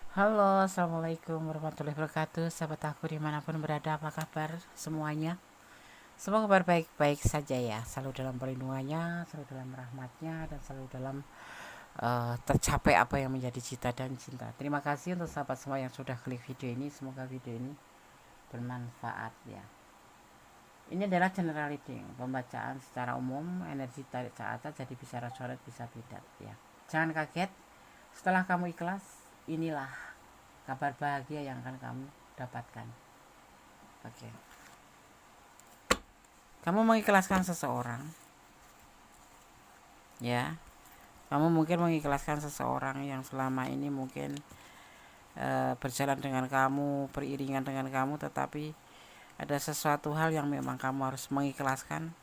Halo, assalamualaikum warahmatullahi wabarakatuh. Sahabat aku dimanapun berada, apa kabar semuanya? Semoga kabar baik-baik saja ya. Selalu dalam perlindungannya, selalu dalam rahmatnya, dan selalu dalam tercapai apa yang menjadi cita dan cinta. Terima kasih untuk sahabat semua yang sudah klik video ini. Semoga video ini bermanfaat ya. Ini adalah general reading, pembacaan secara umum, energi tarik saat jadi bisa rasional, bisa tidak ya. Jangan kaget, setelah kamu ikhlas, inilah kabar bahagia yang akan kamu dapatkan. Oke. Kamu mengikhlaskan seseorang, ya. Kamu mungkin mengikhlaskan seseorang yang selama ini mungkin berjalan dengan kamu, beriringan dengan kamu, tetapi ada sesuatu hal yang memang kamu harus mengikhlaskan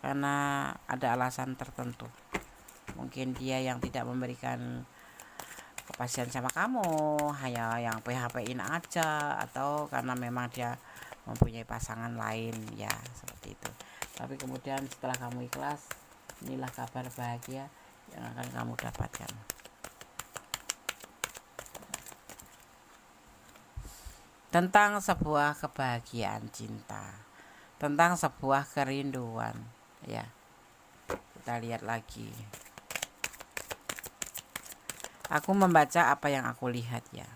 karena ada alasan tertentu. Mungkin dia yang tidak memberikan kepastian sama kamu, hanya yang PHP-in aja, atau karena memang dia mempunyai pasangan lain ya, seperti itu. Tapi kemudian setelah kamu ikhlas, inilah kabar bahagia yang akan kamu dapatkan. Tentang sebuah kebahagiaan cinta, tentang sebuah kerinduan ya. Kita lihat lagi. Aku membaca apa yang aku lihat ya.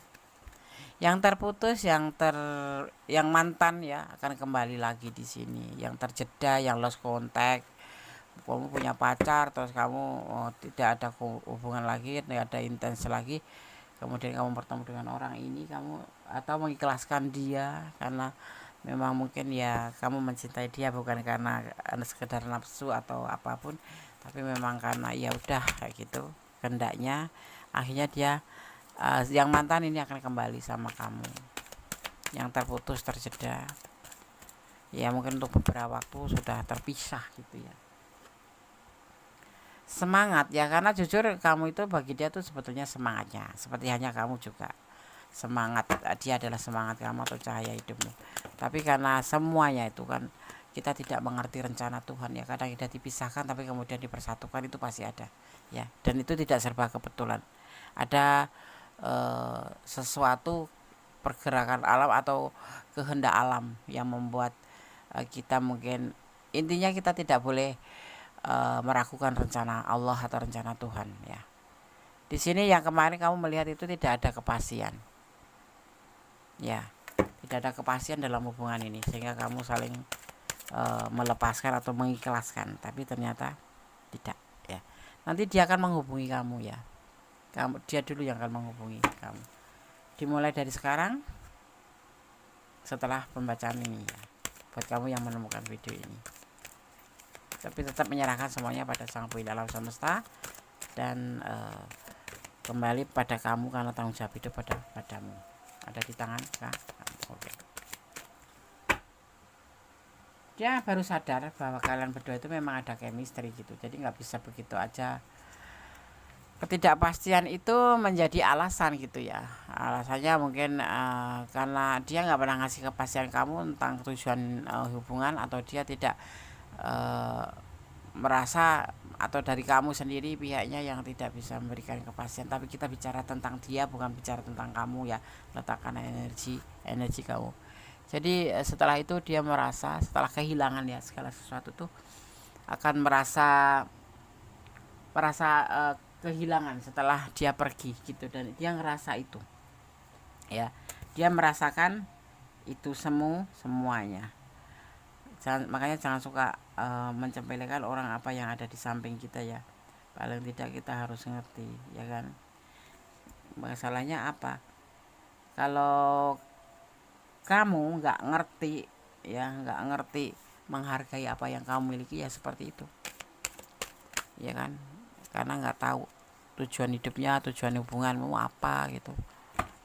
Yang terputus, yang mantan ya akan kembali lagi di sini. Yang terjeda, yang lost contact, kamu punya pacar terus kamu tidak ada hubungan lagi, tidak ada intens lagi, kemudian kamu bertemu dengan orang ini, kamu atau mengikhlaskan dia karena memang mungkin ya kamu mencintai dia bukan karena sekedar nafsu atau apapun, tapi memang karena ya udah kayak gitu kehendaknya. Akhirnya dia yang mantan ini akan kembali sama kamu. Yang terputus, terjeda ya, mungkin untuk beberapa waktu sudah terpisah gitu ya. Semangat ya, karena jujur kamu itu bagi dia tuh sebetulnya semangatnya, seperti hanya kamu juga semangat, dia adalah semangat kamu atau cahaya hidupmu. Tapi karena semuanya itu kan kita tidak mengerti rencana Tuhan ya, kadang kita dipisahkan tapi kemudian dipersatukan, itu pasti ada ya, dan itu tidak serba kebetulan. Ada sesuatu pergerakan alam atau kehendak alam yang membuat kita mungkin, intinya kita tidak boleh meragukan rencana Allah atau rencana Tuhan ya. Di sini yang kemarin kamu melihat itu tidak ada kepastian ya, tidak ada kepastian dalam hubungan ini sehingga kamu saling melepaskan atau mengikhlaskan, tapi ternyata tidak ya. Nanti dia akan menghubungi kamu ya, dia dulu yang akan menghubungi kamu, dimulai dari sekarang setelah pembacaan ini ya, buat kamu yang menemukan video ini. Tapi tetap menyerahkan semuanya pada Sang Pemilik alam semesta dan kembali pada kamu karena tanggung jawab itu padamu, ada di tangan kamu. Oke. Dia baru sadar bahwa kalian berdua itu memang ada chemistry gitu, jadi nggak bisa begitu aja. Ketidakpastian itu menjadi alasan gitu ya, alasannya mungkin karena dia nggak pernah ngasih kepastian kamu tentang tujuan hubungan, atau dia tidak merasa, atau dari kamu sendiri pihaknya yang tidak bisa memberikan kepastian. Tapi kita bicara tentang dia, bukan bicara tentang kamu ya, letakkan energi kamu. Jadi setelah itu dia merasa, setelah kehilangan ya segala sesuatu tuh akan merasa kehilangan setelah dia pergi gitu, dan dia ngerasa itu ya, dia merasakan itu semuanya. Makanya jangan suka mencempelekan orang apa yang ada di samping kita ya, paling tidak kita harus ngerti ya kan. Masalahnya apa, kalau kamu nggak ngerti ya, nggak ngerti menghargai apa yang kamu miliki ya, seperti itu ya kan, karena nggak tahu tujuan hidupnya, tujuan hubunganmu apa gitu.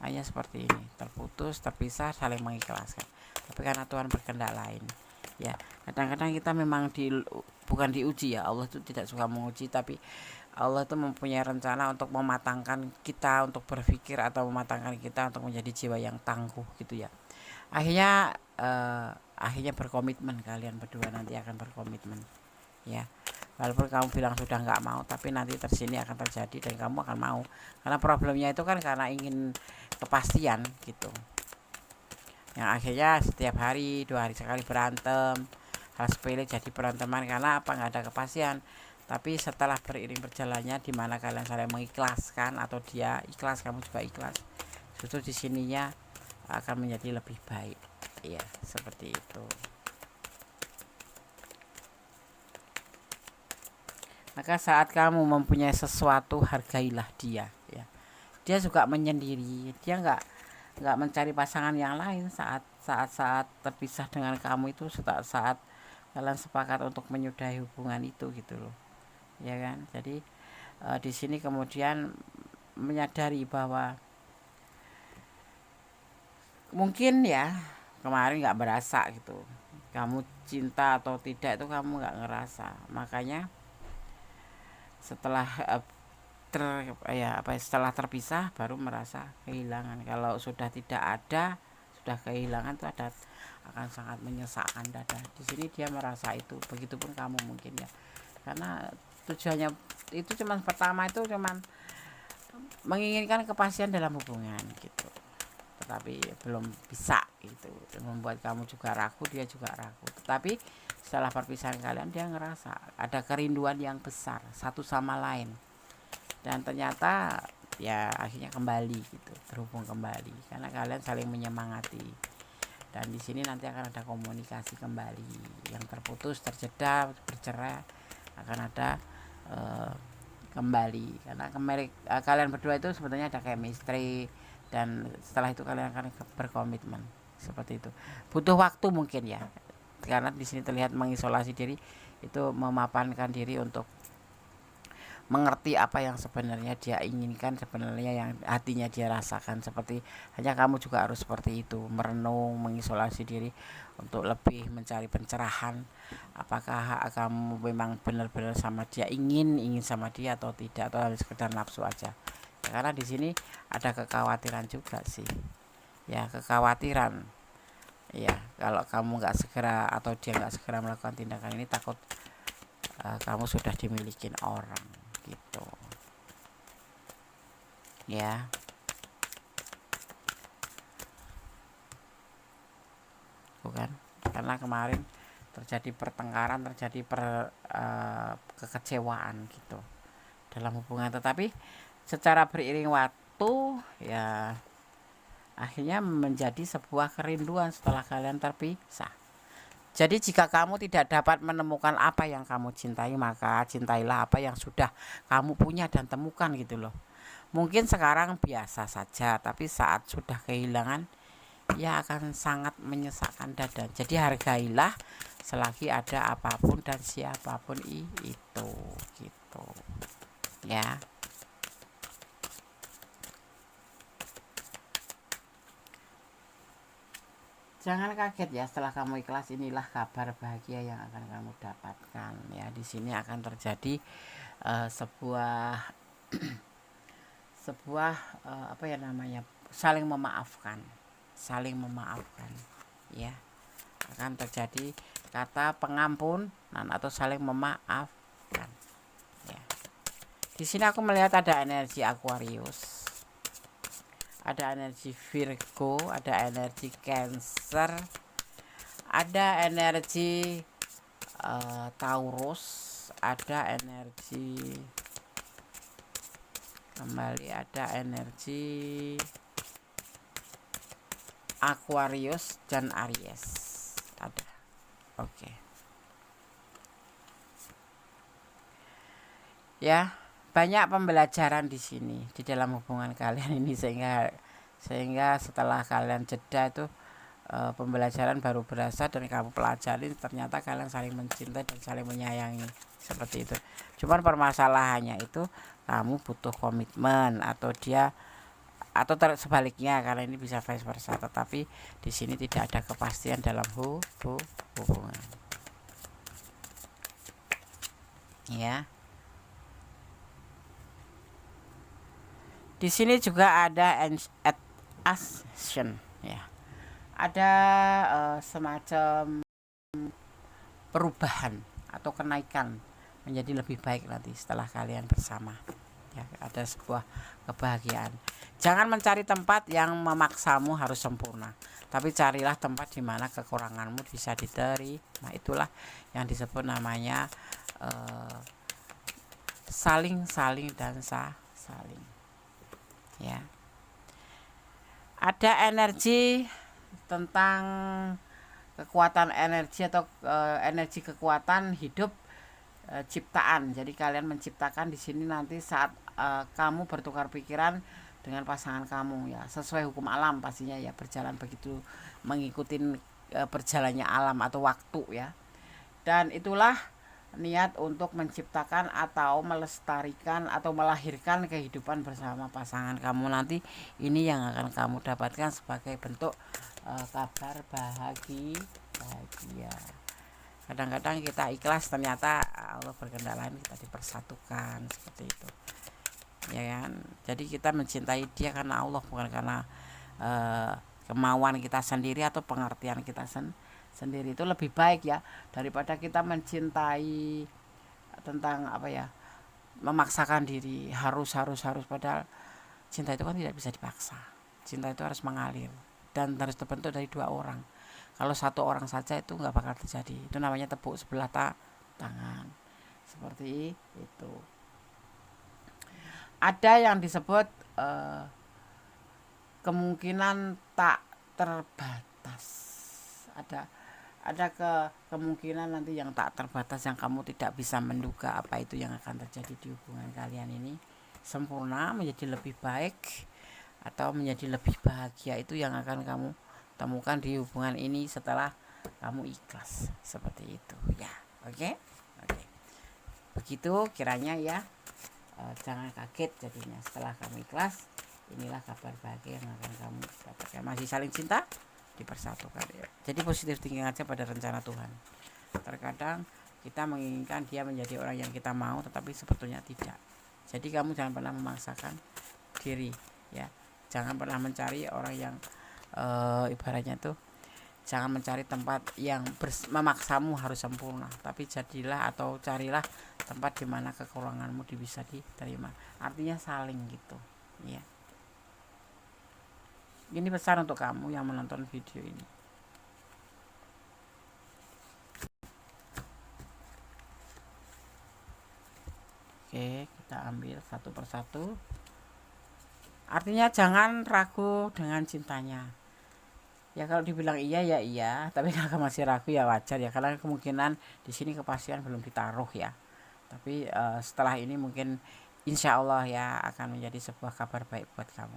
Hanya seperti ini, terputus, terpisah, saling mengikhlaskan. Tapi karena Tuhan berkehendak lain ya, kadang-kadang kita memang bukan diuji ya, Allah itu tidak suka menguji, tapi Allah itu mempunyai rencana untuk mematangkan kita untuk berpikir, atau mematangkan kita untuk menjadi jiwa yang tangguh gitu ya. Akhirnya berkomitmen, kalian berdua nanti akan berkomitmen ya. Walaupun kamu bilang sudah nggak mau, tapi nanti tersini akan terjadi dan kamu akan mau. Karena problemnya itu kan karena ingin kepastian gitu, yang akhirnya setiap hari 2 hari sekali berantem, hal sepele jadi beranteman karena apa, nggak ada kepastian. Tapi setelah beriring berjalannya, di mana kalian saling mengikhlaskan atau dia ikhlas kamu juga ikhlas, justru di sininya akan menjadi lebih baik ya, seperti itu. Maka saat kamu mempunyai sesuatu, hargailah dia ya. Dia juga menyendiri, dia nggak mencari pasangan yang lain saat terpisah dengan kamu itu, saat kalian sepakat untuk menyudahi hubungan itu gitu loh ya kan. Jadi di sini kemudian menyadari bahwa mungkin ya kemarin nggak berasa gitu kamu cinta atau tidak, itu kamu nggak ngerasa, makanya setelah setelah terpisah baru merasa kehilangan. Kalau sudah tidak ada, sudah kehilangan itu akan sangat menyesakkan dada. Di sini dia merasa itu, begitupun kamu mungkin ya, karena tujuannya itu cuman pertama itu cuman menginginkan kepastian dalam hubungan gitu, tetapi belum bisa gitu, membuat kamu juga ragu, dia juga ragu. Tetapi setelah perpisahan kalian, dia ngerasa ada kerinduan yang besar satu sama lain, dan ternyata ya akhirnya kembali gitu, terhubung kembali karena kalian saling menyemangati. Dan di sini nanti akan ada komunikasi kembali, yang terputus, terjeda, bercerai akan ada kembali, karena kalian berdua itu sebetulnya ada chemistry, dan setelah itu kalian akan berkomitmen seperti itu. Butuh waktu mungkin ya, karena di sini terlihat mengisolasi diri itu memapankan diri untuk mengerti apa yang sebenarnya dia inginkan, sebenarnya yang hatinya dia rasakan. Seperti hanya kamu juga harus seperti itu, merenung, mengisolasi diri untuk lebih mencari pencerahan, apakah kamu memang benar-benar sama dia, ingin sama dia atau tidak, atau hanya sekedar nafsu aja ya. Karena di sini ada kekhawatiran juga sih ya, kekhawatiran ya, kalau kamu nggak segera atau dia nggak segera melakukan tindakan ini, takut kamu sudah dimiliki orang gitu ya. Bukan, karena kemarin terjadi pertengkaran, terjadi kekecewaan gitu dalam hubungan, tetapi secara beriring waktu ya akhirnya menjadi sebuah kerinduan setelah kalian terpisah. Jadi jika kamu tidak dapat menemukan apa yang kamu cintai, maka cintailah apa yang sudah kamu punya dan temukan gitu loh. Mungkin sekarang biasa saja, tapi saat sudah kehilangan ya akan sangat menyesakkan dada. Jadi hargailah selagi ada apapun dan siapapun itu gitu ya. Jangan kaget ya, setelah kamu ikhlas, inilah kabar bahagia yang akan kamu dapatkan ya. Di sini akan terjadi sebuah apa ya namanya, saling memaafkan ya. Akan terjadi kata pengampunan atau saling memaafkan ya. Di sini aku melihat ada energi Aquarius, ada energi Virgo, ada energi Cancer, ada energi Taurus, ada energi kembali, ada energi Aquarius dan Aries ada. Oke. Ya, banyak pembelajaran di sini di dalam hubungan kalian ini, sehingga setelah kalian jeda itu pembelajaran baru berasa, dan kamu pelajari ternyata kalian saling mencintai dan saling menyayangi seperti itu. Cuman permasalahannya itu kamu butuh komitmen, atau dia, atau sebaliknya, karena ini bisa vice versa. Tetapi di sini tidak ada kepastian dalam hubungan ya. Di sini juga ada action ya, ada semacam perubahan atau kenaikan menjadi lebih baik nanti setelah kalian bersama ya. Ada sebuah kebahagiaan. Jangan mencari tempat yang memaksamu harus sempurna, tapi carilah tempat di mana kekuranganmu bisa diterima. Itulah yang disebut namanya saling dan saling. Ya. Ada energi tentang kekuatan energi atau energi kekuatan hidup ciptaan. Jadi kalian menciptakan di sini nanti saat kamu bertukar pikiran dengan pasangan kamu ya, sesuai hukum alam pastinya ya, berjalan begitu mengikuti berjalannya alam atau waktu ya. Dan itulah niat untuk menciptakan atau melestarikan atau melahirkan kehidupan bersama pasangan kamu nanti. Ini yang akan kamu dapatkan sebagai bentuk kabar bahagia. Kadang-kadang kita ikhlas, ternyata Allah berkendala, kita dipersatukan seperti itu ya kan. Jadi kita mencintai dia karena Allah, bukan karena kemauan kita sendiri atau pengertian kita sendiri. Itu lebih baik ya, daripada kita mencintai tentang apa ya, memaksakan diri harus padahal cinta itu kan tidak bisa dipaksa. Cinta itu harus mengalir dan harus terbentuk dari dua orang. Kalau satu orang saja itu nggak bakal terjadi. Itu namanya tepuk sebelah tangan seperti itu. Ada yang disebut kemungkinan tak terbatas. Ada kemungkinan nanti yang tak terbatas, yang kamu tidak bisa menduga apa itu yang akan terjadi di hubungan kalian ini. Sempurna menjadi lebih baik atau menjadi lebih bahagia, itu yang akan kamu temukan di hubungan ini setelah kamu ikhlas seperti itu ya. Oke. Begitu kiranya ya. Jangan kaget jadinya setelah kamu ikhlas. Inilah kabar bahagia yang akan kamu dapatkan. Masih saling cinta, dipersatukan ya. Jadi positif thinking aja pada rencana Tuhan. Terkadang kita menginginkan dia menjadi orang yang kita mau, tetapi sebetulnya tidak. Jadi kamu jangan pernah memaksakan diri ya. Jangan pernah mencari orang yang ibaratnya tuh, jangan mencari tempat yang memaksamu harus sempurna, tapi jadilah atau carilah tempat di mana kekuranganmu bisa diterima. Artinya saling gitu ya. Ini pesan untuk kamu yang menonton video ini. Oke, kita ambil satu persatu. Artinya jangan ragu dengan cintanya. Ya kalau dibilang iya ya iya, tapi kalau masih ragu ya wajar ya, karena kemungkinan di sini kepastian belum ditaruh ya. Tapi setelah ini mungkin insya Allah ya akan menjadi sebuah kabar baik buat kamu.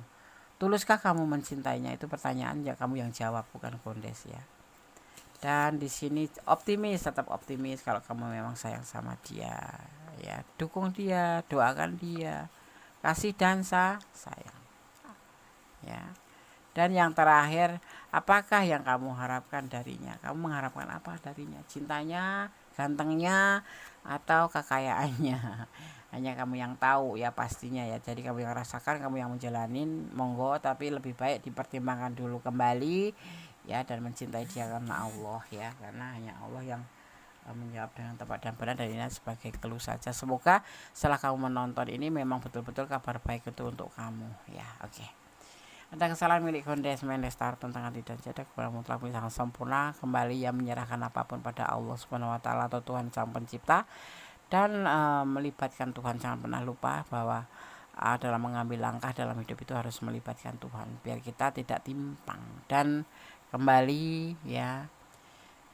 Tuluskah kamu mencintainya? Itu pertanyaan ya, kamu yang jawab, bukan Kondes ya. Dan di sini optimis, tetap optimis kalau kamu memang sayang sama dia ya. Dukung dia, doakan dia, kasih dan sayang ya. Dan yang terakhir, apakah yang kamu harapkan darinya? Kamu mengharapkan apa darinya? Cintanya, gantengnya, atau kekayaannya? Hanya kamu yang tahu ya pastinya ya. Jadi kamu yang rasakan, kamu yang menjalanin, monggo. Tapi lebih baik dipertimbangkan dulu kembali ya, dan mencintai dia karena Allah ya. Karena hanya Allah yang menjawab dengan tepat dan benar, dan ini sebagai clue saja. Semoga setelah kamu menonton ini memang betul-betul kabar baik itu untuk kamu ya. Oke. Ada kesalahan milik Kondes Mendestar tentang hati dan jadak kepada mutlak sangat sempurna, kembali yang menyerahkan apapun pada Allah Subhanahu wa taala atau Tuhan Sang Pencipta, dan melibatkan Tuhan. Jangan pernah lupa bahwa dalam mengambil langkah dalam hidup itu harus melibatkan Tuhan biar kita tidak timpang. Dan kembali ya,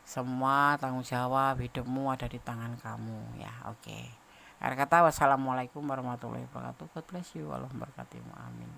semua tanggung jawab hidupmu ada di tangan kamu ya. Oke. Akhir kata, wassalamualaikum warahmatullahi wabarakatuh. God bless you. Allah memberkatimu. Amin.